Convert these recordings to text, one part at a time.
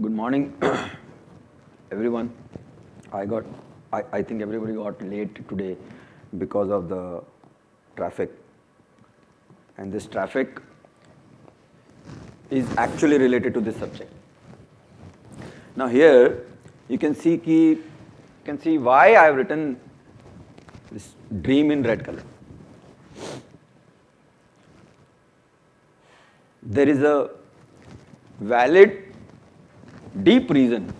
Good morning, everyone. I think everybody got late today because of the traffic. And this traffic is actually related to this subject. Now here, you can see why I have written this dream in red color. There is a valid, deep reason.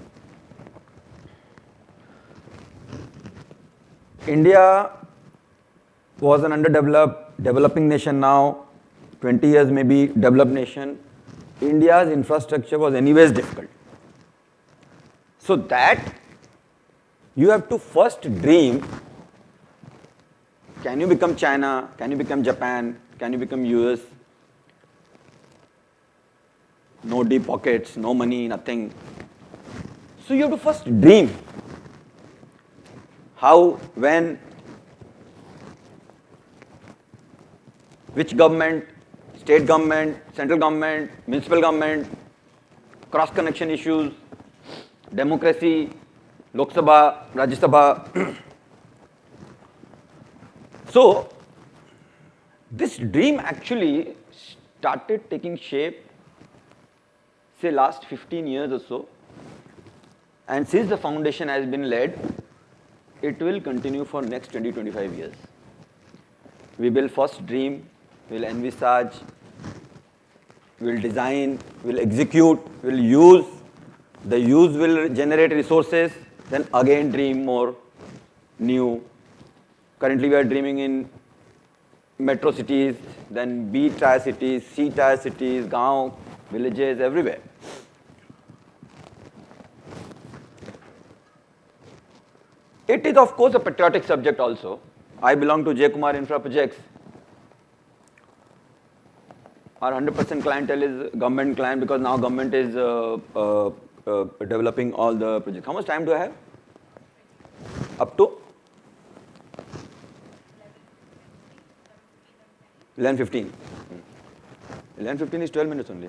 India was an underdeveloped, developing nation now, 20 years maybe developed nation. India's infrastructure was anyways difficult. So that you have to first dream, can you become China, can you become Japan, can you become US? No deep pockets, no money, nothing. So you have to first dream. How, when, which government, state government, central government, municipal government, cross connection issues, democracy, Lok Sabha, Rajya Sabha. So this dream actually started taking shape, say last 15 years or so, and since the foundation has been laid, it will continue for next 20-25 years. We will first dream, we'll envisage, we'll design, we'll execute, we'll use, the use will generate resources, then again dream more, new. Currently we are dreaming in metro cities, then B tier cities, C tier cities, gaon, villages, everywhere. It is of course a patriotic subject also. I belong to Kumar Infraprojects. Our 100% clientele is government client because now government is developing all the projects. How much time do I have? Up to 11:15. 11:15 is 12 minutes only.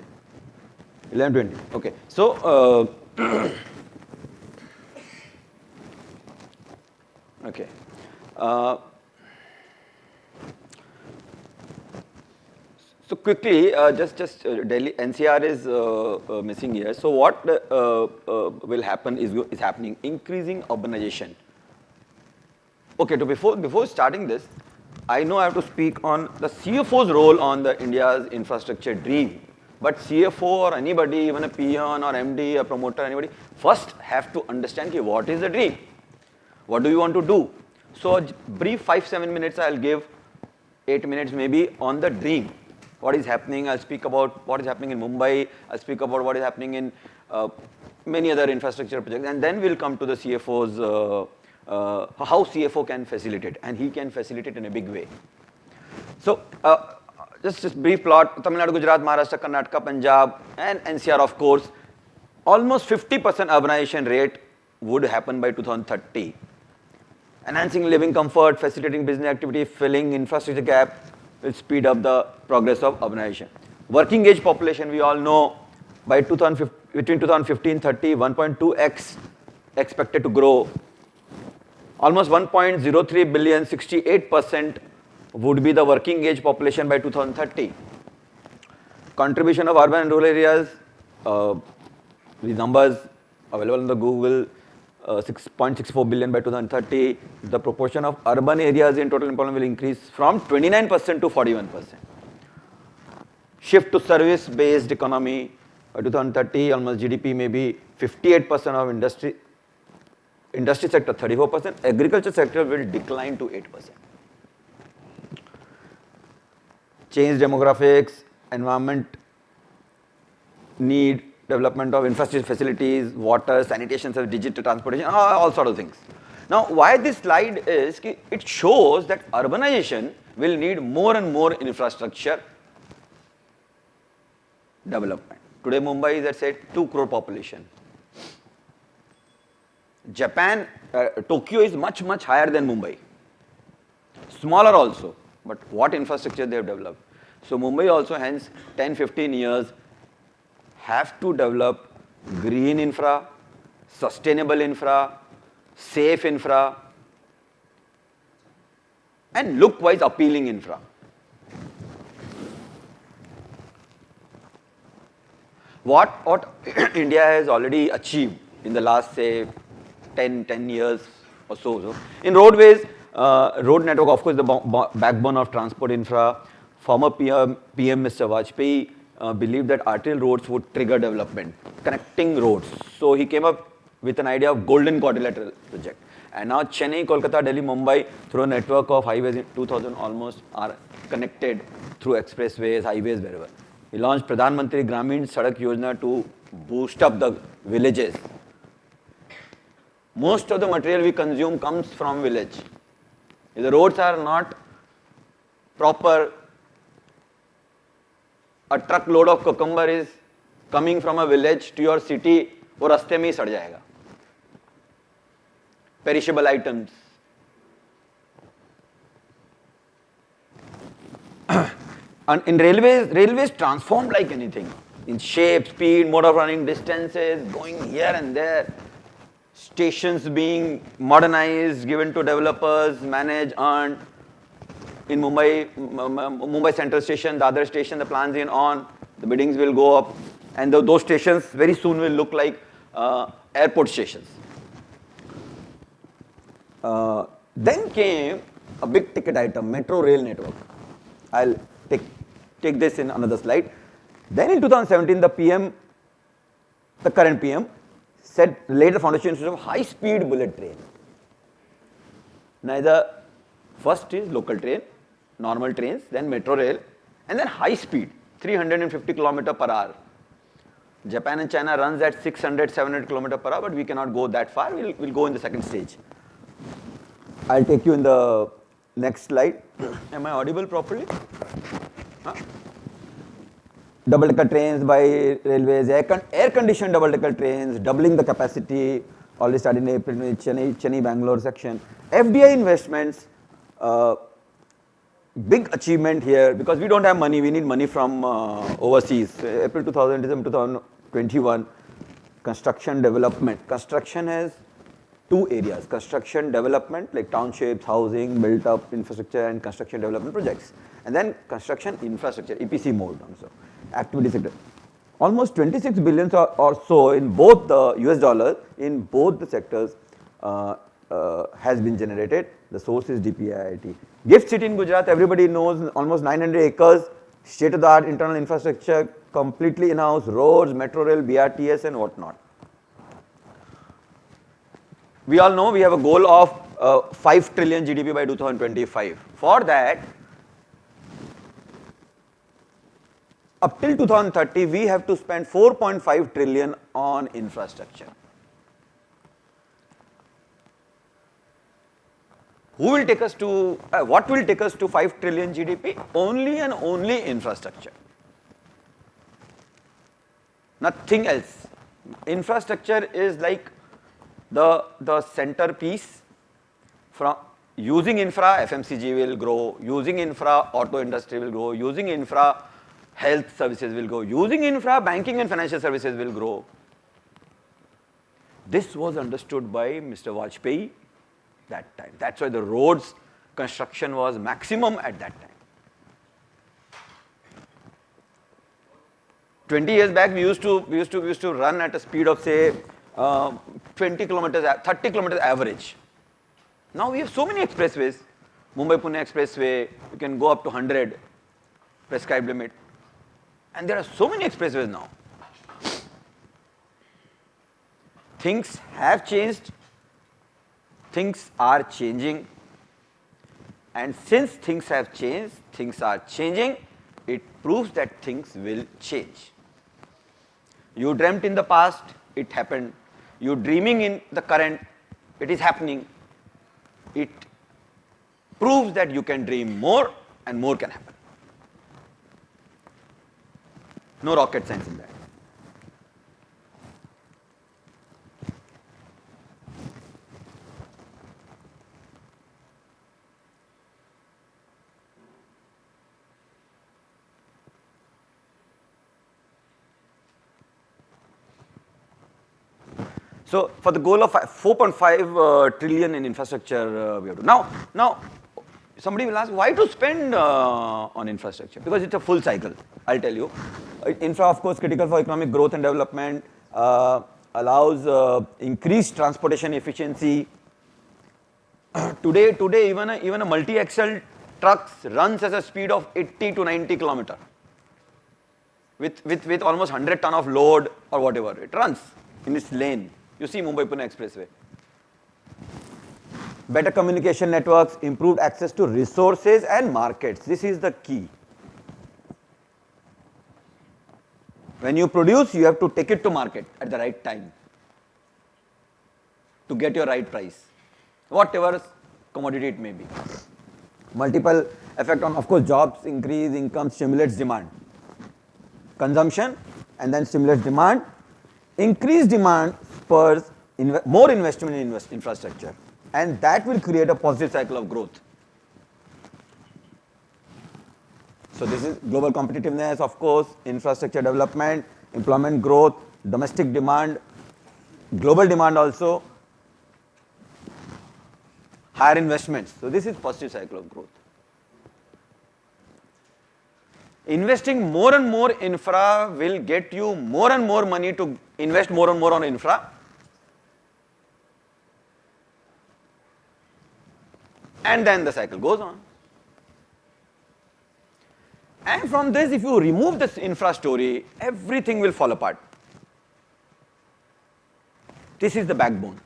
11:20. Okay. So, okay. So quickly, just Delhi NCR is missing here. So what will happen is happening, increasing urbanization. Okay, so before starting this, I know I have to speak on the CFO's role on the India's infrastructure dream. But CFO or anybody, even a peon or MD, a promoter, anybody, first have to understand what is the dream. What do you want to do? So a brief 5-7 minutes I'll give, 8 minutes maybe on the dream. What is happening? I'll speak about what is happening in Mumbai. I'll speak about what is happening in many other infrastructure projects. And then we'll come to the CFO's, how CFO can facilitate. And he can facilitate in a big way. So just brief plot, Tamil Nadu, Gujarat, Maharashtra, Karnataka, Punjab, and NCR of course. Almost 50% urbanization rate would happen by 2030. Enhancing living comfort, facilitating business activity, filling infrastructure gap will speed up the progress of urbanization. Working age population, we all know, by between 2015-30, 1.2x expected to grow. Almost 1.03 billion, 68% would be the working age population by 2030. Contribution of urban and rural areas, these numbers available on the Google, 6.64 billion by 2030. The proportion of urban areas in total employment will increase from 29% to 41%. Shift to service-based economy by 2030, almost GDP may be 58% of industry sector 34%, agriculture sector will decline to 8%. Change demographics, environment need, development of infrastructure facilities, water, sanitation, digital transportation, all sort of things. Now, why this slide is, it shows that urbanization will need more and more infrastructure development. Today, Mumbai is at say 2 crore population. Japan, Tokyo is much higher than Mumbai. Smaller also, but what infrastructure they have developed. So Mumbai also hence 10-15 years have to develop green infra, sustainable infra, safe infra, and look-wise appealing infra. What India has already achieved in the last, say, 10 years or so. In roadways, road network, of course, the backbone of transport infra. Former PM Mr. Vajpayee believed that arterial roads would trigger development, connecting roads. So he came up with an idea of golden quadrilateral project. And now Chennai, Kolkata, Delhi, Mumbai, through a network of highways, 2,000 almost, are connected through expressways, highways, wherever. He launched Pradhan Mantri Gramin Sadak Yojana to boost up the villages. Most of the material we consume comes from village. If the roads are not proper, a truckload of cucumber is coming from a village to your city, वो रास्ते में ही सड़ जाएगा. Perishable items. And in railways transformed like anything. In shape, speed, mode of running, distances, going here and there. Stations being modernized, given to developers, managed, earned. In Mumbai Central Station, the other station, the plans in on, the biddings will go up. And those stations very soon will look like airport stations. Then came a big ticket item, metro rail network. I'll take this in another slide. Then in 2017, the current PM, laid the foundation of high-speed bullet train. Neither first is local train, normal trains, then metro rail, and then high speed, 350 km per hour. Japan and China runs at 600, 700 km per hour, but we cannot go that far. We'll go in the second stage. I'll take you in the next slide. Am I audible properly? Huh? Double-decker trains by railways, air-conditioned double-decker trains, doubling the capacity, already started in April, Chennai, Bangalore section. FDI investments, big achievement here, because we don't have money, we need money from overseas. April 2000, December 2021, construction development. Construction has two areas, construction development, like townships, housing, built up infrastructure, and construction development projects. And then construction infrastructure, EPC mode also. Activity sector. Almost 26 billion or so in both the US dollars, in both the sectors has been generated. The source is DPIIT. Gift City in Gujarat, everybody knows, almost 900 acres, state-of-the-art internal infrastructure, completely in-house, roads, metro rail, BRTS and whatnot. We all know we have a goal of 5 trillion GDP by 2025. For that, up till 2030, we have to spend 4.5 trillion on infrastructure. Who will take us to, what will take us to 5 trillion GDP? Only and only infrastructure. Nothing else. Infrastructure is like the centerpiece. From using infra, FMCG will grow. Using infra, auto industry will grow. Using infra, health services will grow. Using infra, banking and financial services will grow. This was understood by Mr. Vajpayee that time. That's why the roads construction was maximum at that time. 20 years back, we used to run at a speed of, say, 20 kilometers, 30 kilometers average. Now we have so many expressways. Mumbai-Pune expressway, you can go up to 100 prescribed limit. And there are so many expressways now. Things have changed. Things are changing. And since things have changed, things are changing, it proves that things will change. You dreamt in the past, it happened. You dreaming in the current, it is happening. It proves that you can dream more and more can happen. No rocket science in that. So for the goal of 4.5 trillion in infrastructure, we have to. Now, somebody will ask, why to spend on infrastructure? Because it's a full cycle, I'll tell you. Infra, of course, critical for economic growth and development, allows increased transportation efficiency. Today, even a multi-axle truck runs at a speed of 80 to 90 kilometer with almost 100 ton of load or whatever. It runs in its lane. You see Mumbai-Pune Expressway. Better communication networks, improved access to resources and markets. This is the key. When you produce, you have to take it to market at the right time to get your right price, whatever commodity it may be. Multiple effect on, of course, jobs increase, income stimulates demand. Consumption and then stimulates demand. Increased demand spurs more investment in infrastructure, and that will create a positive cycle of growth. So this is global competitiveness, of course, infrastructure development, employment growth, domestic demand, global demand also, higher investments. So this is positive cycle of growth. Investing more and more infra will get you more and more money to invest more and more on infra. And then the cycle goes on. And from this, if you remove this infra story, everything will fall apart. This is the backbone.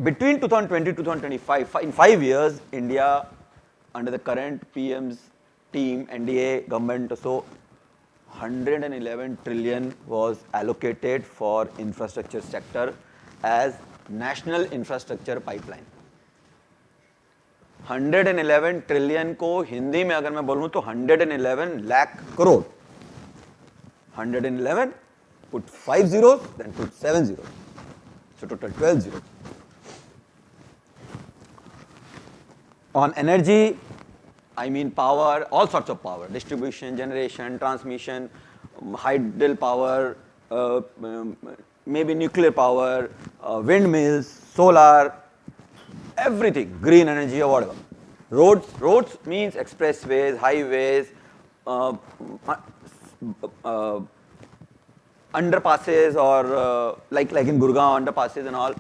Between 2020 to 2025, in 5 years, India, under the current PM's team, NDA, government, so 111 trillion was allocated for infrastructure sector as national infrastructure pipeline. 111 trillion को हिंदी में अगर मैं बोलूँ तो 111 lakh crore. 111, put 5 zeros, then put 7 zeros. So total 12 zeros. On energy, I mean power, all sorts of power, distribution, generation, transmission, hydel power, maybe nuclear power, windmills, solar, everything, green energy or whatever. Roads means expressways, highways, underpasses or like in Gurgaon, underpasses and all.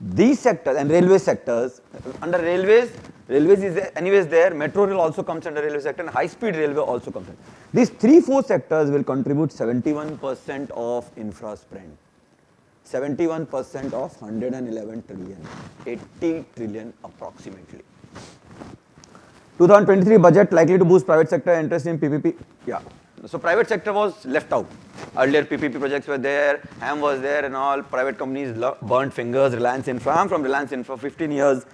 These sectors and railway sectors, under railways is anyways there, metro rail also comes under railway sector and high speed railway also comes in. These 3-4 sectors will contribute 71% of infra spend. 71% of 111 trillion, 80 trillion approximately. 2023 budget likely to boost private sector interest in PPP. Yeah. So private sector was left out. Earlier PPP projects were there, HAM was there and all. Private companies burnt fingers. Reliance Infra. I'm from Reliance Infra. 15 years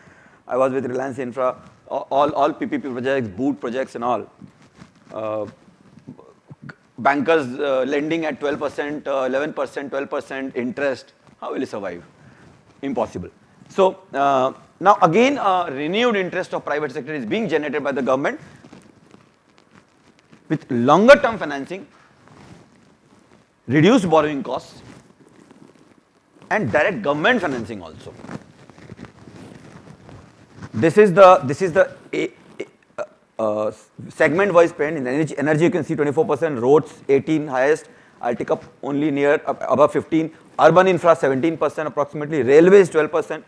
I was with Reliance Infra. All PPP projects, boot projects and all. Bankers lending at 12%, 11%, 12% interest. How will you survive? Impossible. So now again, renewed interest of private sector is being generated by the government with longer term financing, reduced borrowing costs, and direct government financing also. This is the segment-wise spend. In energy you can see 24%, roads 18 highest. I'll take up only near above 15. Urban infra 17% approximately. Railways 12%.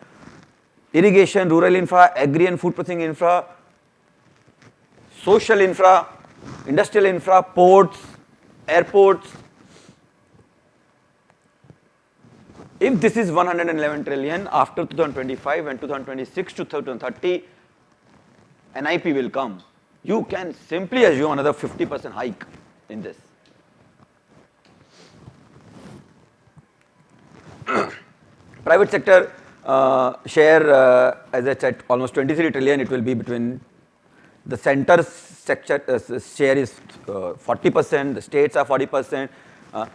Irrigation, rural infra, agri and food processing infra, social infra, industrial infra, ports, airports. If this is 111 trillion after 2025 and 2026 to 2030, NIP will come. You can simply assume another 50% hike in this. Private sector share, as I said, almost 23 trillion. It will be between the center sector share is 40%. The states are 40%.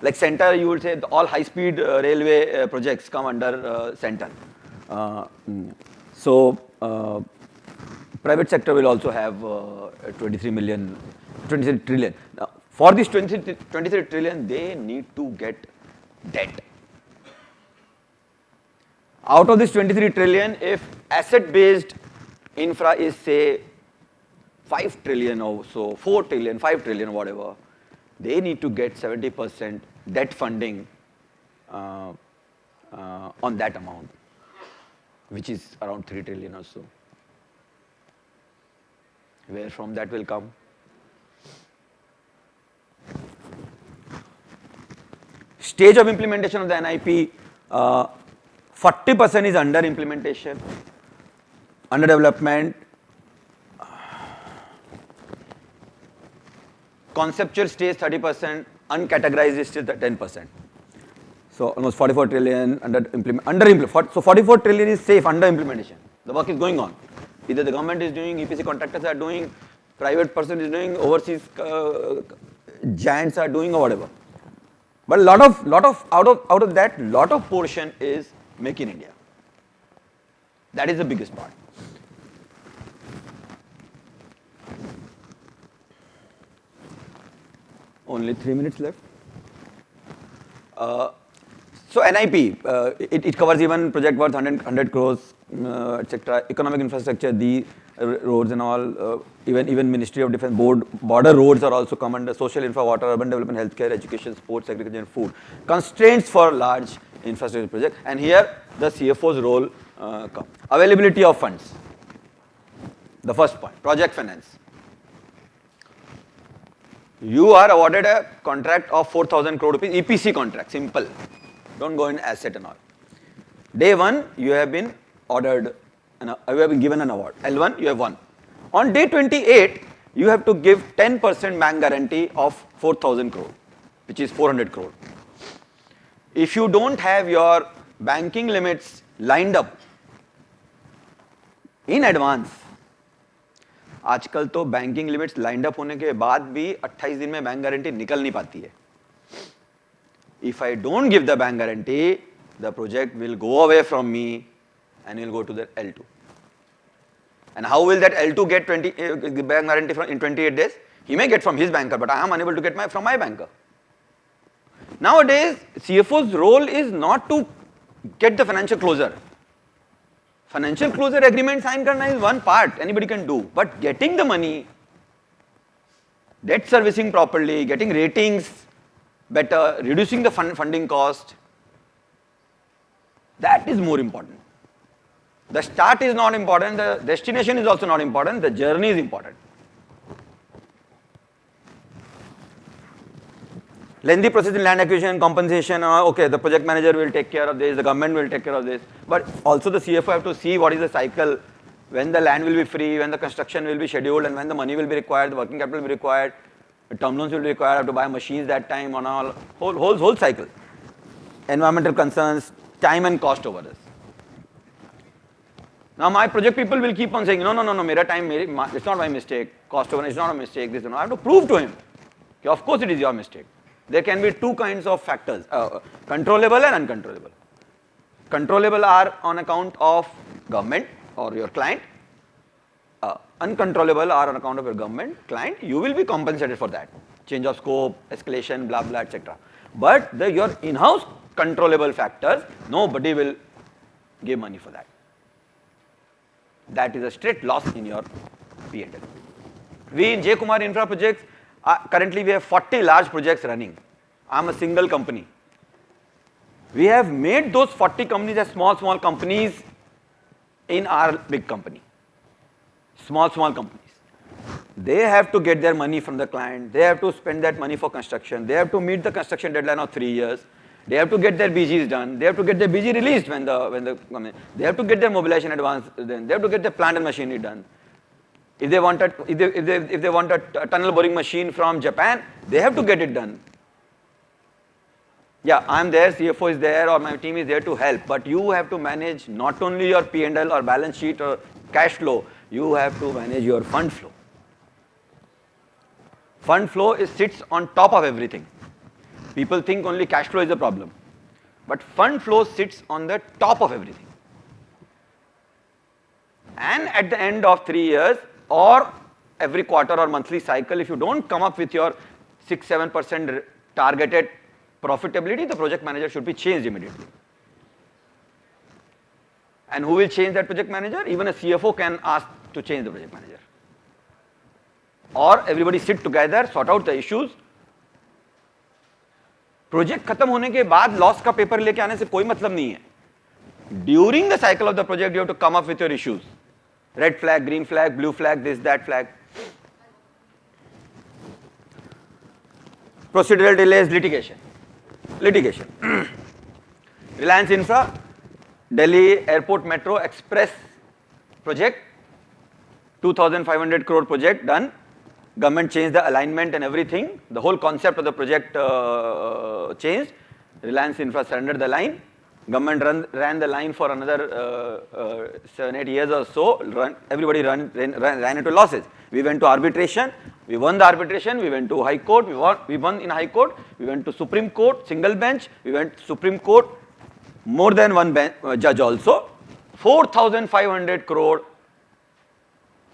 Like center, you would say all high-speed railway projects come under center. So Private sector will also have 23 trillion. Now, for this 23 trillion, they need to get debt. Out of this 23 trillion, if asset-based infra is say 5 trillion or so, 4 trillion, 5 trillion, whatever, they need to get 70% debt funding on that amount, which is around 3 trillion or so. Where from that will come? Stage of implementation of the NIP, 40% is under implementation, under development. Conceptual stage 30%, uncategorized is still 10%. So almost 44 trillion so 44 trillion is safe under implementation. The work is going on. Either the government is doing, EPC contractors are doing, private person is doing, overseas giants are doing or whatever. But out of that, lot of portion is Make in India. That is the biggest part. Only 3 minutes left. So NIP, it covers even project worth 100 crores, etc. Economic infrastructure, the roads and all, even Ministry of Defence, border roads are also come under social infra, water, urban development, healthcare, education, sports, agriculture and food. Constraints for large infrastructure project, and here the CFO's role comes. Availability of funds. The first point, project finance. You are awarded a contract of 4,000 crore rupees, EPC contract, simple. Don't go in asset and all. Day 1, you have been ordered, you have been given an award. L1, you have won. On day 28, you have to give 10% bank guarantee of 4,000 crore, which is 400 crore. If you don't have your banking limits lined up in advance, आजकल तो banking limits lined up होने के बाद भी 28 दिन में bank guarantee निकल नहीं पाती है. If I don't give the bank guarantee, the project will go away from me and will go to the L2. And how will that L2 get bank guarantee in 28 days? He may get from his banker, but I am unable to get from my banker. Nowadays, CFO's role is not to get the financial closure. Financial closure agreement sign karna is one part, anybody can do. But getting the money, debt servicing properly, getting ratings better, reducing the funding cost, that is more important. The start is not important, the destination is also not important, the journey is important. Lengthy process in land acquisition, compensation, okay, the project manager will take care of this, the government will take care of this, but also the CFO have to see what is the cycle, when the land will be free, when the construction will be scheduled, and when the money will be required, the working capital will be required, the term loans will be required, have to buy machines that time, on all, whole cycle. Environmental concerns, time and cost over this. Now my project people will keep on saying, no, mera time, it's not my mistake, cost over, it's not a mistake, this, I have to prove to him, okay, of course it is your mistake. There can be two kinds of factors, controllable and uncontrollable. Controllable are on account of government or your client. Uncontrollable are on account of your government, client. You will be compensated for that. Change of scope, escalation, blah, blah, etc. But your in-house controllable factors, nobody will give money for that. That is a straight loss in your P&L. We in J. Kumar Infraprojects, currently we have 40 large projects running. I am a single company. We have made those 40 companies as small companies in our big company. Small companies. They have to get their money from the client. They have to spend that money for construction. They have to meet the construction deadline of 3 years. They have to get their BGs done. They have to get their BG released when they have to get their mobilization advance. Then they have to get their plant and machinery done. If they want a tunnel boring machine from Japan, they have to get it done. Yeah, I am there, CFO is there, or my team is there to help, but you have to manage not only your P&L or balance sheet or cash flow, you have to manage your fund flow. Fund flow sits on top of everything. People think only cash flow is a problem, but fund flow sits on the top of everything. And at the end of 3 years or every quarter or monthly cycle, if you don't come up with your 6-7% targeted profitability, the project manager should be changed immediately. And who will change that project manager? Even a CFO can ask to change the project manager. Or everybody sit together, sort out the issues. Project खत्म होने के बाद loss का paper लेके आने से कोई मतलब नहीं है. During the cycle of the project, you have to come up with your issues. Red flag, green flag, blue flag, this, that flag. Procedural delays, litigation. Reliance Infra, Delhi Airport Metro Express project, 2,500 crore project done. Government changed the alignment and everything. The whole concept of the project changed. Reliance Infra surrendered the line. Government ran the line for another 7-8 years or so. Everybody ran into losses. We went to arbitration. We won the arbitration. We went to High Court. We won in High Court. We went to Supreme Court, single bench. We went to Supreme Court, more than one judge also. 4,500 crore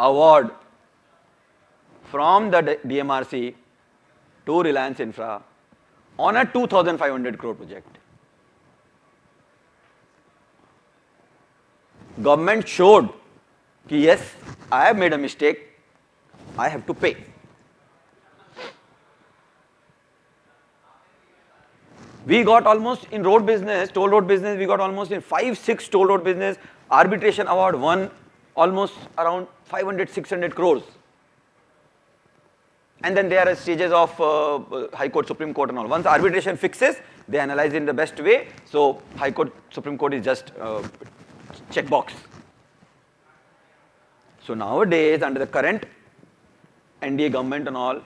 award from the DMRC to Reliance Infra on a 2,500 crore project. Government showed that yes, I have made a mistake, I have to pay. We got almost in road business, toll road business, we got almost in 5-6 toll road business, arbitration award won almost around 500-600 crores. And then there are stages of High Court, Supreme Court and all. Once arbitration fixes, they analyze in the best way. So High Court, Supreme Court is just checkbox. So nowadays, under the current NDA government and all,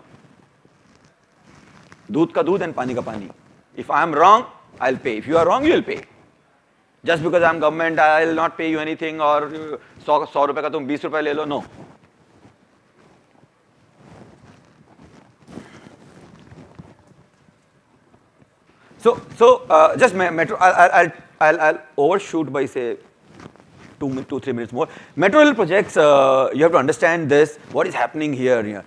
दूध का दूध and पानी का पानी. If I am wrong, I'll pay. If you are wrong, you will pay. Just because I am government, I will not pay you anything or 100 रुपए का तुम 20 रुपए ले लो. No. So just metro. I'll overshoot by say 2-3 minutes more. Metro rail projects. You have to understand this. What is happening here?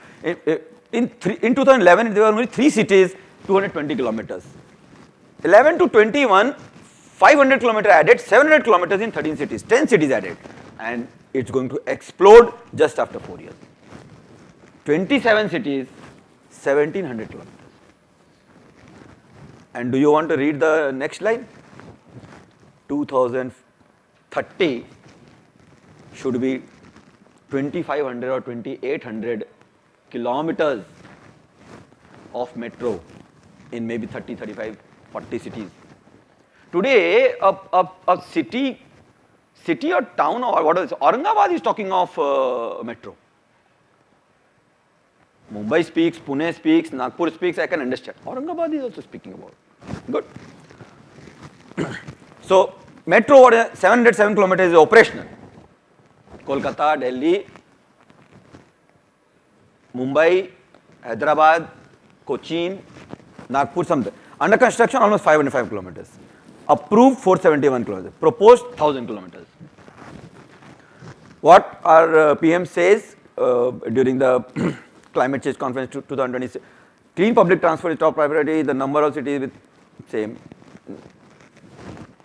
In 2011, there were only 3 cities, 220 kilometers. 11 to 21, 500 kilometers added, 700 kilometers in 13 cities, 10 cities added, and it's going to explode just after 4 years. 27 cities, 1700 kilometers. And do you want to read the next line? 2030 should be 2500 or 2800 kilometers of metro in maybe 30, 35, 40 cities. Today, a city or town or what is Aurangabad is talking of metro. Mumbai speaks, Pune speaks, Nagpur speaks, I can understand. Aurangabad is also speaking about. Good. So, metro 707 kilometers is operational. Kolkata, Delhi, Mumbai, Hyderabad, Cochin, Nagpur, something. Under construction, almost 505 kilometers. Approved 471 kilometers. Proposed 1000 kilometers. What our PM says during the climate change conference 2026, clean public transport is top priority. The number of cities with same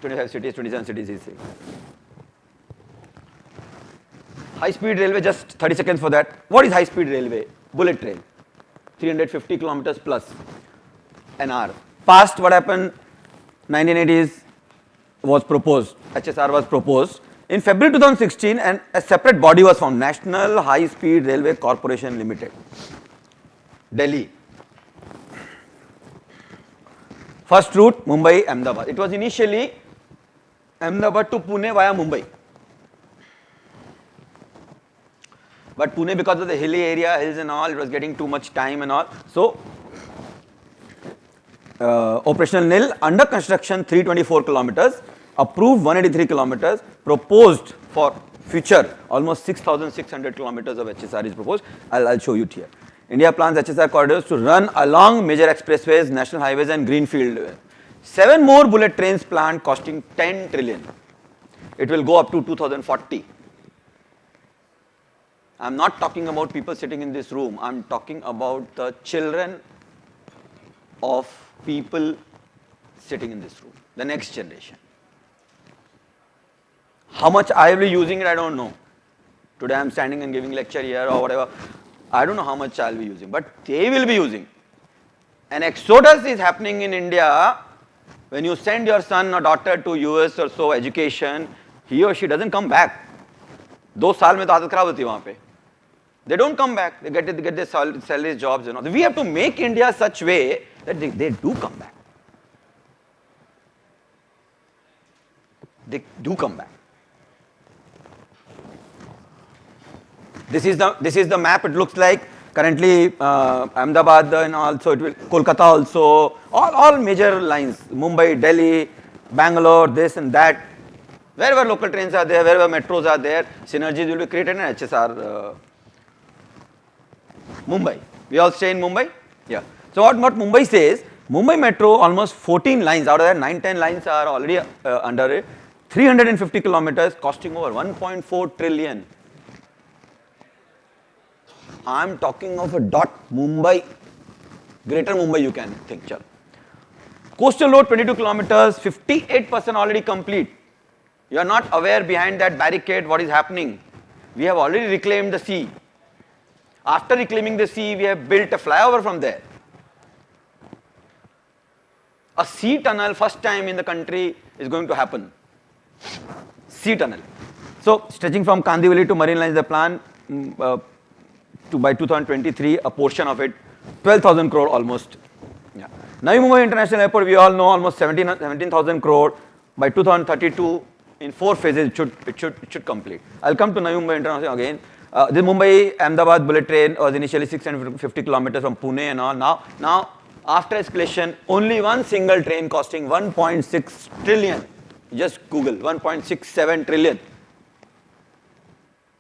25 cities, 27 cities is same. High speed railway, just 30 seconds for that. What is high speed railway? Bullet train, 350 kilometers plus an hour. Past what happened, 1980s was proposed, HSR was proposed. In February 2016, and a separate body was formed, National High Speed Railway Corporation Limited, Delhi. First route, Mumbai, Ahmedabad. It was initially Ahmedabad to Pune via Mumbai. But Pune, because of the hilly area, hills and all, it was getting too much time and all. So, operational nil, under construction 324 kilometers, approved 183 kilometers, proposed for future almost 6,600 kilometers of HSR is proposed. I'll show you it here. India plans HSR corridors to run along major expressways, national highways and greenfield. 7 more bullet trains planned costing 10 trillion. It will go up to 2040. I'm not talking about people sitting in this room. I'm talking about the children of people sitting in this room, the next generation. How much I will be using it, I don't know. Today I'm standing and giving lecture here or whatever. I don't know how much I'll be using, but they will be using. An exodus is happening in India. When you send your son or daughter to US or so education, he or she doesn't come back. 2 साल में तो आदत खराब होती है वहाँ पे. They don't come back. They get their salaries, jobs, and all. We have to make India such way that they do come back. They do come back. This is the map. It looks like currently Ahmedabad and also it will Kolkata also. All major lines. Mumbai, Delhi, Bangalore, this and that. Wherever local trains are there, wherever metros are there, synergies will be created in HSR. Mumbai. We all stay in Mumbai? Yeah. So what Mumbai says, Mumbai Metro, almost 14 lines, out of that 9-10 lines are already under it. 350 kilometers costing over 1.4 trillion. I'm talking of a dot Mumbai, greater Mumbai you can think. Chal. Coastal road 22 kilometers, 58% already complete. You are not aware behind that barricade what is happening. We have already reclaimed the sea. After reclaiming the sea, we have built a flyover from there. A sea tunnel, first time in the country, is going to happen. Sea tunnel. So, stretching from Kandivali to Marine Lines, the plan by 2023, a portion of it, 12,000 crore almost. Yeah. Navi Mumbai International Airport, we all know, almost 17,000 crore. By 2032, in 4 phases, it should complete. I'll come to Navi Mumbai International again. The Mumbai-Ahmedabad bullet train was initially 650 kilometers from Pune and all. Now, after escalation, only one single train costing 1.6 trillion. Just Google, 1.67 trillion.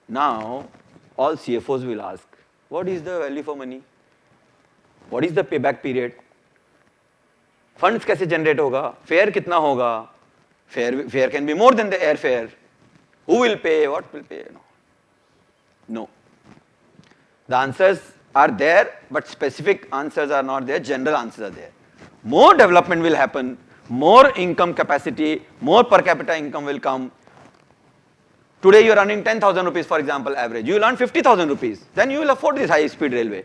Now, all CFOs will ask, what is the value for money? What is the payback period? Funds कैसे generate होगा? Fare कितना होगा? Fare can be more than the airfare. Who will pay? What will pay? No. The answers are there, but specific answers are not there, general answers are there. More development will happen, more income capacity, more per capita income will come. Today you are earning 10,000 rupees, for example, average. You will earn 50,000 rupees. Then you will afford this high-speed railway.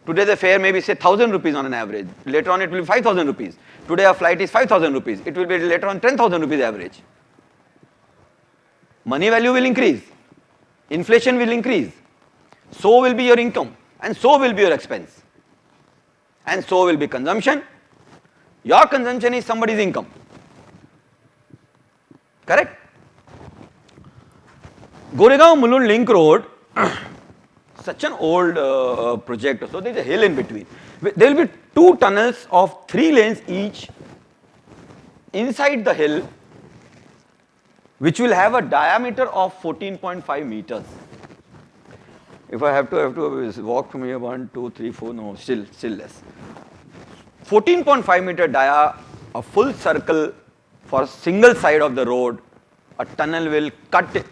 Today the fare may be say 1,000 rupees on an average. Later on it will be 5,000 rupees. Today a flight is 5,000 rupees. It will be later on 10,000 rupees average. Money value will increase. Inflation will increase. So will be your income. And so will be your expense. And so will be consumption. Your consumption is somebody's income. Correct? Goregaon-Mulund Link Road, such an old project. So there is a hill in between. There will be 2 tunnels of 3 lanes each inside the hill, which will have a diameter of 14.5 meters. If I have to walk from here 1, 2, 3, 4, no, still less. 14.5 meter dia, a full circle for a single side of the road. A tunnel will cut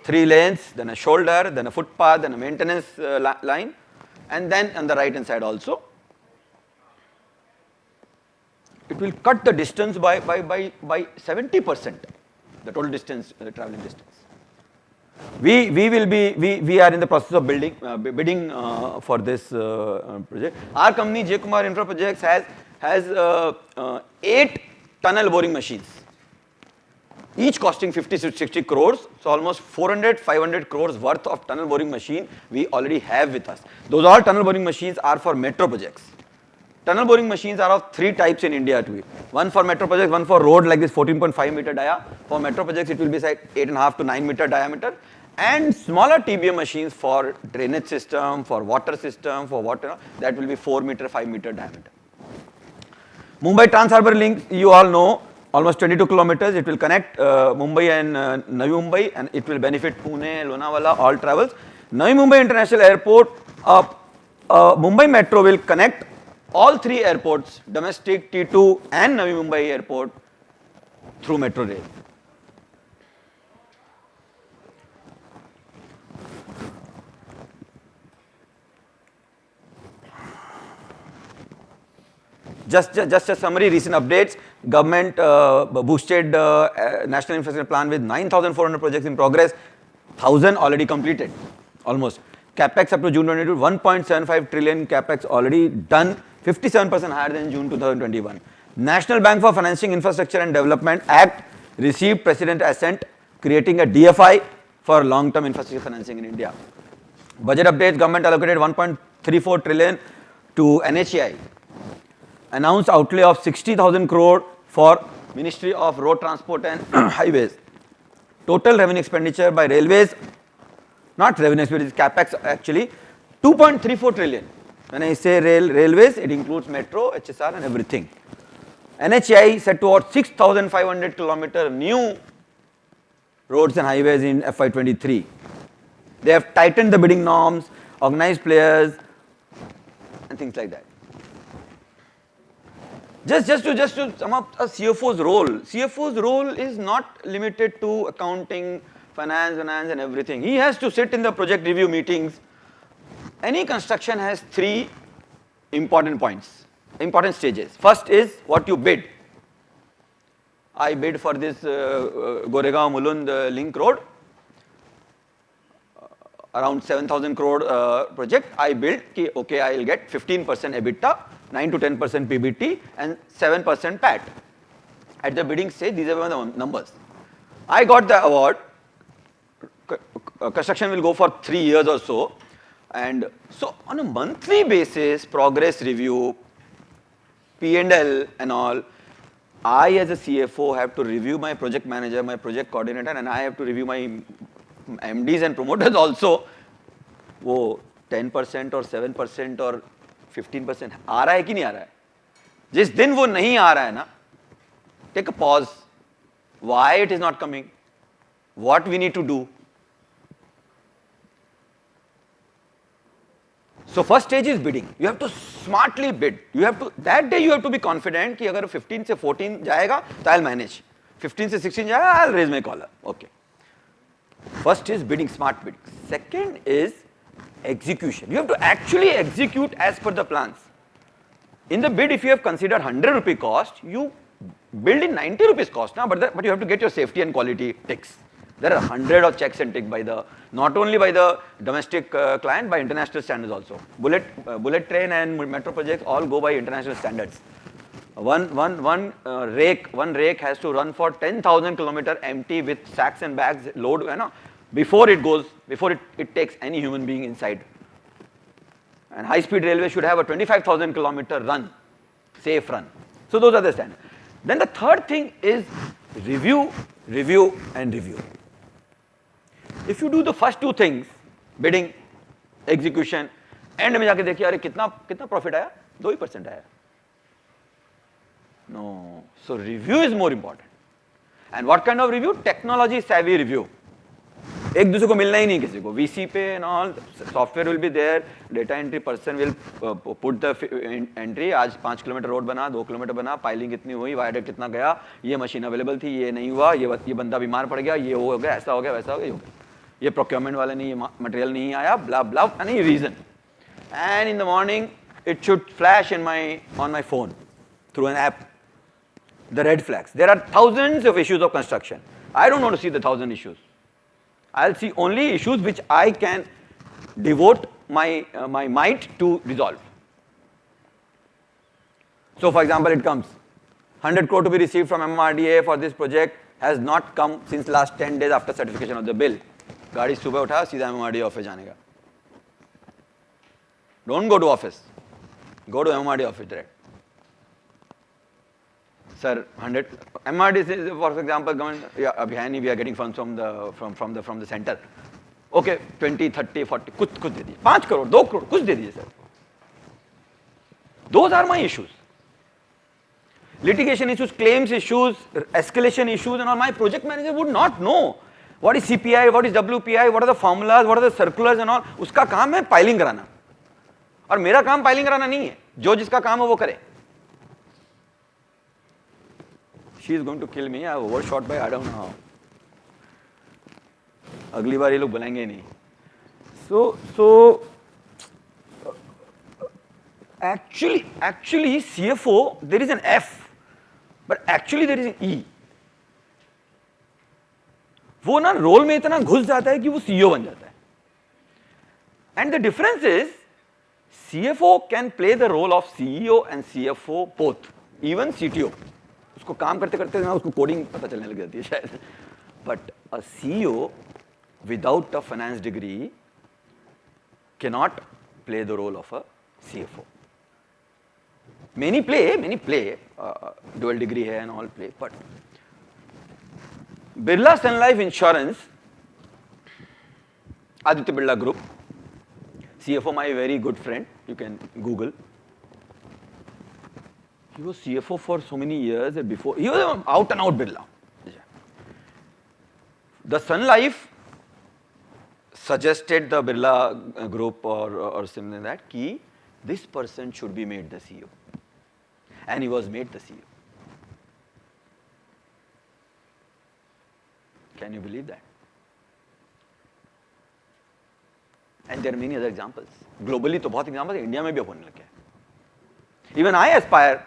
3 lanes, then a shoulder, then a footpath, then a maintenance line, and then on the right hand side also. It will cut the distance by 70%, the total distance, traveling distance. We are in the process of bidding for this project. Our company, Kumar Infraprojects, has 8 tunnel boring machines, each costing 50 to 60 crores. So almost 400-500 crores worth of tunnel boring machine we already have with us. Those all tunnel boring machines are for metro projects. Tunnel boring machines are of 3 types in India. One for metro projects, one for road like this 14.5 meter dia. For metro projects it will be like 8.5 to 9 meter diameter. And smaller TBM machines for drainage system, for water system, for water, that will be 4 meter, 5 meter diameter. Mumbai Trans-Harbour Link, you all know, almost 22 kilometers. It will connect Mumbai and Navi Mumbai, and it will benefit Pune, Lonavala, all travels. Navi Mumbai International Airport, Mumbai Metro will connect all 3 airports, domestic, T2 and Navi Mumbai Airport, through metro rail. Just a summary, recent updates. Government boosted National Infrastructure Plan with 9,400 projects in progress, 1,000 already completed, almost. Capex up to June 22, 1.75 trillion Capex already done, 57% higher than June 2021. National Bank for Financing Infrastructure and Development Act received President assent, creating a DFI for long-term infrastructure financing in India. Budget updates, government allocated 1.34 trillion to NHAI. Announced outlay of 60,000 crore for Ministry of Road Transport and Highways. Total revenue expenditure by railways, not revenue expenditure, capex actually, 2.34 trillion. When I say railways, it includes metro, HSR and everything. NHAI set towards 6,500 kilometer new roads and highways in FY23. They have tightened the bidding norms, organized players and things like that. Just to sum up a CFO's role. CFO's role is not limited to accounting, finance and everything. He has to sit in the project review meetings. Any construction has three important points, important stages. First is what you bid. I bid for this Goregaon Mulund link road, around 7,000 crore project. I bid, okay, I will get 15% EBITDA, 9 to 10% PBT and 7% PAT. At the bidding stage, these are the numbers. I got the award. Construction will go for 3 years or so. And so on a monthly basis, progress review, P&L and all, I as a CFO have to review my project manager, my project coordinator, and I have to review my MDs and promoters also. वो 10% or 7% or 15% आ रहा है कि नहीं आ रहा है? जिस दिन वो नहीं आ रहा है ना, take a pause. Why it is not coming? What we need to do? So first stage is bidding. You have to smartly bid. You have to, that day you have to be confident कि अगर 15 से 14 जाएगा तो I'll manage. 15 से 16 जाएगा, I'll raise my collar. Okay. First is bidding, smart bidding. Second is execution. You have to actually execute as per the plans. In the bid, if you have considered 100 rupee cost, you build in 90 rupees cost now, but you have to get your safety and quality ticks. There are 100 of checks and ticks by the, not only by the domestic client, by international standards also. Bullet train and metro projects all go by international standards. One rake has to run for 10,000 kilometer empty with sacks and bags load, you know, before it takes any human being inside. And high speed railway should have a 25,000 kilometer run, safe run. So those are the standards. Then the third thing is review and review. If you do the first two things, bidding, execution, end में जाके देखिए अरे कितना profit आया? 2% आया. No. So review is more important. And what kind of review? Technology savvy review. एक दूसरे को मिलना ही नहीं किसी को. VC पे and all, software will be there. Data entry person will put the entry. आज 5 किलोमीटर रोड बना, 2 किलोमीटर बना, पाइलिंग कितनी हुई, वायरड कितना गया, ये मशीन अवेलेबल थी, ये नहीं हुआ, ये बंदा बीमार पड़ गया, ये हो गया, ऐसा हो गया, वैसा हो गया, ये प्रोक्योरमेंट वाले ने ये मटेरियल नहीं आया, blah blah, any reason. And in the morning, it should flash on my phone through an app. The red flags. There are thousands of issues of construction. I don't want to see the 1,000 issues. I'll see only issues which I can devote my might to resolve. So for example, it comes 100 crore to be received from MMRDA for this project has not come since last 10 days after certification of the bill. गाड़ी सुबह उठा सीधा MMRDA office जाने का. Don't go to office. Go to MMRDA office direct. Sir, 100 MMRDA, for example, government, yeah, Biyani, we are getting funds from the center. Okay, 20, 30, 40, कुछ दे दिए. 5 crore, 2 crore, कुछ दे दिए, sir. Those are my issues. Litigation issues, claims issues, escalation issues, and all. My project manager would not know what is CPI, what is WPI, what are the formulas, what are the circulars and all. उसका काम है filing कराना. और मेरा काम filing कराना नहीं है. जो जिसका काम है वो करे. She is going to kill me. I have overshot by I don't know how. अगली बार ये लोग बुलाएंगे नहीं. So Actually, CFO, there is an F, but actually there is an E. वो ना रोल में इतना घुस जाता है कि वो सीईओ बन जाता है. And the difference is, CFO can play the role of CEO and CFO both, even CTO. उसको काम करते करते ना उसको कोडिंग पता चलने लग जाती है शायद. But a CEO without a finance degree cannot play the role of a CFO. Many play, dual degree hai and all play, but Birla Sun Life Insurance, Aditya Birla Group, CFO, my very good friend, you can Google. He was CFO for so many years before, he was out and out Birla. The Sun Life suggested the Birla Group or similar that, ki this person should be made the CEO. And he was made the CEO. Can you believe that? And there are many other examples. Globally, तो बहुत examples हैं. India में भी अब होने लगे हैं. Even I aspire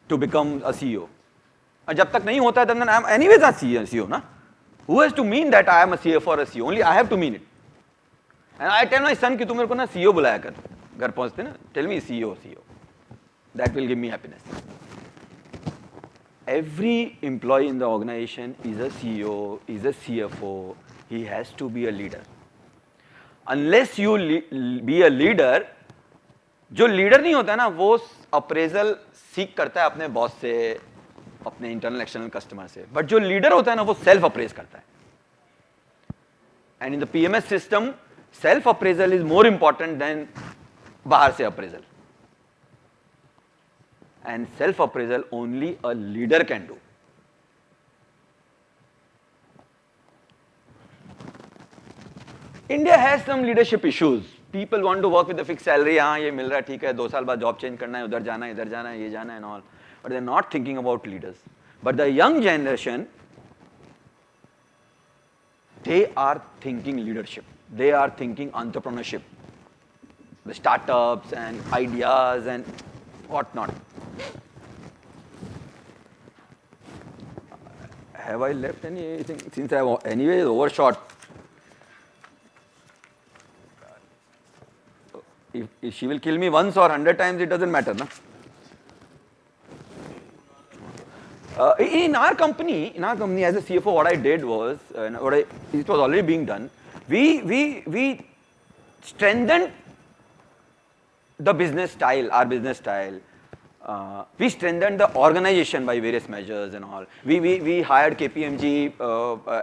to become a CEO. और जब तक नहीं होता है, then I am anyways a CEO, ना? Who has to mean that I am a CFO or a CEO? Only I have to mean it. And I tell my son कि तू मेरे को ना CEO बुलाया कर. घर पहुंचते ना, tell me CEO. That will give me happiness. Every employee in the organization is a CEO, is a CFO. He has to be a leader. Unless you be a leader, जो leader नहीं होता है ना, वो appraisal सीख करता है अपने boss से, अपने internal external customer से. But जो leader होता है ना, वो self appraise करता है. And in the PMS system, self appraisal is more important than बाहर से appraisal. And self appraisal only a leader can do. India has some leadership issues. People want to work with a fixed salary. हाँ ये मिल रहा है ठीक है 2 साल बाद job change करना है उधर जाना है इधर जाना है ये जाना है and all. But they're not thinking about leaders. But the young generation, they are thinking leadership. They are thinking entrepreneurship. The startups and ideas and whatnot. Have I left anything? Since I have anyway overshot. If she will kill me once or 100 times, it doesn't matter, na? In our company, as a CFO, what I did was, it was already being done. We strengthened the business style, our business style. We strengthened the organization by various measures and all. We hired KPMG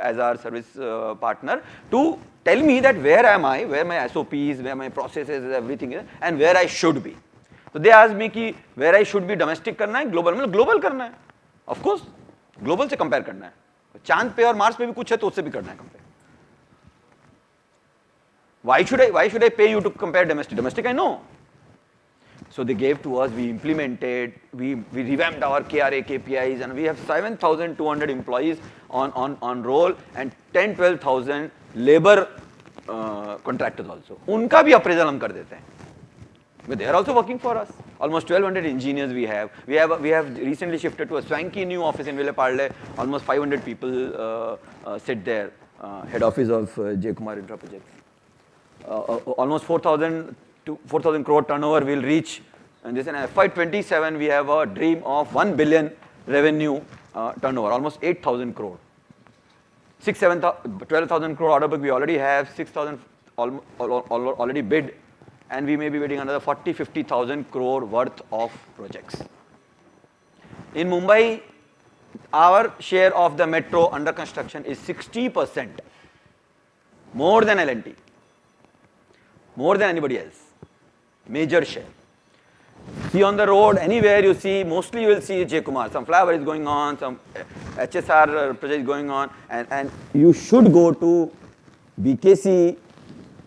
as our service partner to tell me that where am I, where my SOPs, where my processes, everything is, and where I should be. So they asked me कि where I should be domestic करना है, global मतलब global करना है. Of course, global से compare करना है. चांद पे और मार्स पे भी कुछ है तो उससे भी करना है compare. Why should I pay you to compare domestic? Domestic I know. So they gave to us, we implemented, we revamped our KRA, KPIs, and we have 7,200 employees on roll and 10-12,000 labor contractors also. उनका भी appraisal हम कर देते हैं. But they are also working for us. Almost 1,200 engineers we have. We have recently shifted to a swanky new office in Ville Parle. Almost 500 people sit there. Head office of J. Kumar Infraprojects. Almost 4,000 to 4,000 crore turnover will reach. And this in FY27 we have a dream of 1 billion revenue turnover. Almost 8,000 crore. 12,000 crore order book we already have. 6,000 already bid. And we may be bidding another 40-50,000 crore worth of projects. In Mumbai, our share of the metro under construction is 60%, more than L&T, more than anybody else, major share. See on the road, anywhere you see, mostly you will see J. Kumar, some flyover is going on, some HSR project is going on, and you should go to BKC,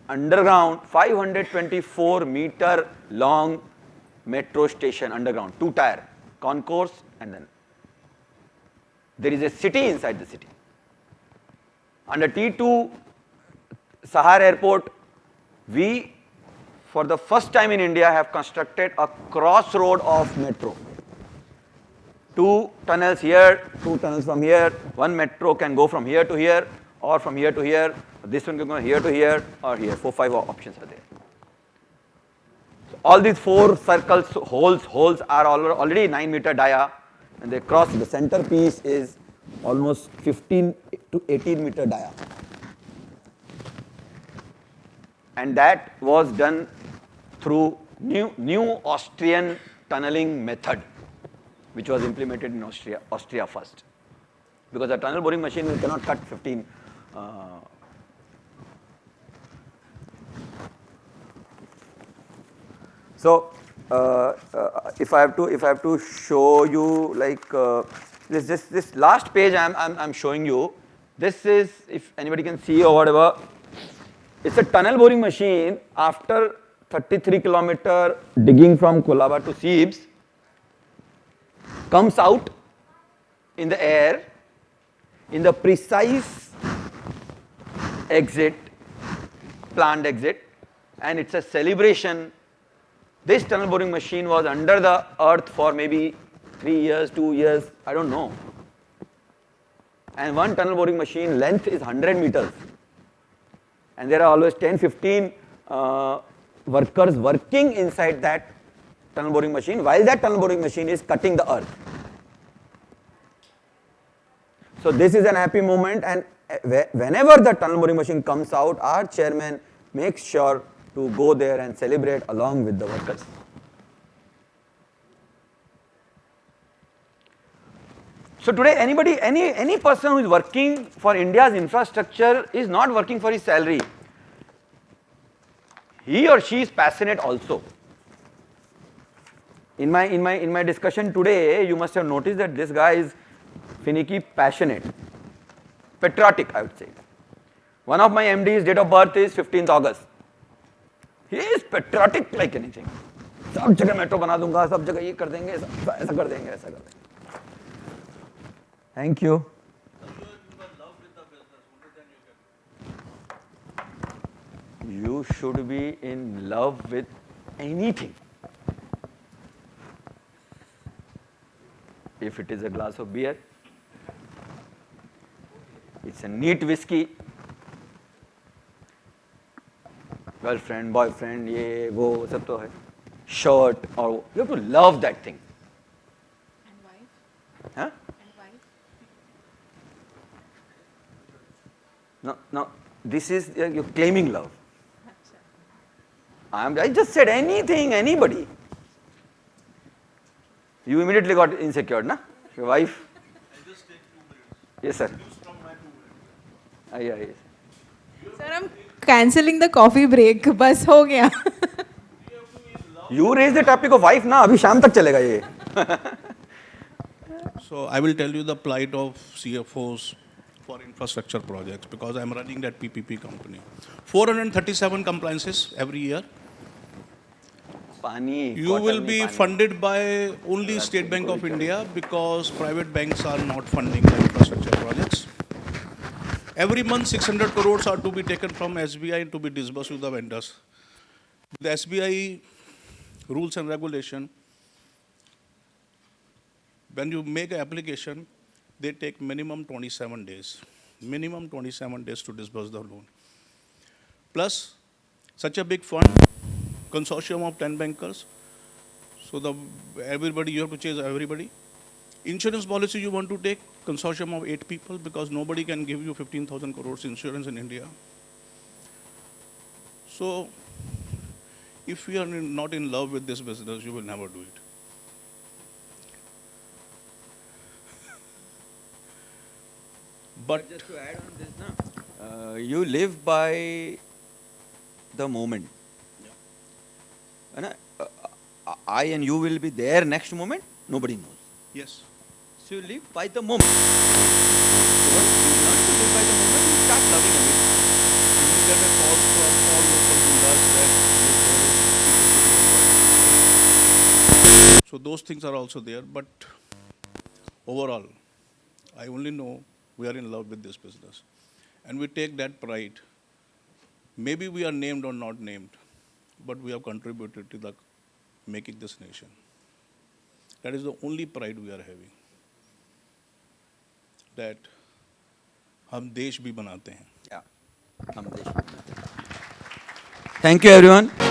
underground 524 meter long metro station underground, 2-tier, concourse, and then there is a city inside the city. Under T2 Sahar Airport, we for the first time in India, have constructed a crossroad of metro. 2 tunnels here, 2 tunnels from here. One metro can go from here to here, or from here to here. This one can go here to here, or here. 4, 5 options are there. So all these 4 circles, holes are already 9-meter dia, and they cross. The center piece is almost 15 to 18-meter dia. And that was done through new Austrian tunneling method, which was implemented in Austria first. Because a tunnel boring machine cannot cut 15. So if I have to show you like this last page I'm showing you. This is, if anybody can see or whatever, it's a tunnel boring machine. After 33 kilometer digging from Colaba to Seebs, comes out in the air in the precise exit, planned exit, and it's a celebration. This tunnel boring machine was under the earth for maybe 3 years, 2 years, I don't know. And one tunnel boring machine length is 100 meters. And there are always 10, 15 workers working inside that tunnel boring machine while that tunnel boring machine is cutting the earth. So this is an happy moment, and whenever the tunnel boring machine comes out, our chairman makes sure to go there and celebrate along with the workers. So today any person who is working for India's infrastructure is not working for his salary. He or she is passionate also. In my discussion today, you must have noticed that this guy is finicky, passionate, patriotic, I would say. One of my MD's date of birth is 15th August. He is patriotic like anything. सब जगह metro बना दूंगा, सब जगह ये कर देंगे, ऐसा कर देंगे, ऐसा कर देंगे. Thank you. You should be in love with anything. If it is a glass of beer, it's a neat whiskey, girlfriend, boyfriend, ये वो सब तो है, shirt, or you have to love that thing. And wife? Huh? And wife? No, this is you're claiming love. I just said anything, anybody. You immediately got insecure, na? Your wife? I just take 2 minutes. Yes, sir. Use from my 2 minutes. Yes. Sir, I'm cancelling the coffee break. बस हो गया. You raise the topic of wife ना, अभी शाम तक चलेगा ये. So I will tell you the plight of CFOs for infrastructure projects because I'm running that PPP company. 437 compliances every year. You will be funded by only State Bank of India because private banks are not funding the infrastructure projects. Every month 600 crores are to be taken from SBI to be disbursed to the vendors. The SBI rules and regulation, when you make an application, they take minimum 27 days. Minimum 27 days to disburse the loan. Plus, such a big fund, consortium of 10 bankers. So everybody, you have to chase everybody. Insurance policy you want to take, consortium of 8 people because nobody can give you 15,000 crores insurance in India. So, if you are not in love with this business, you will never do it. But just to add on this, na, you live by the moment. Yeah. I and you will be there next moment, nobody knows. Yes. So you live by the moment. So once you learn to live by the moment, you start loving it. You will get a call from all local builders that so those things are also there, but overall, I only know we are in love with this business. And we take that pride. Maybe we are named or not named, but we have contributed to the making this nation. That is the only pride we are having. That हम देश भी बनाते हैं. Yeah. Thank you, everyone.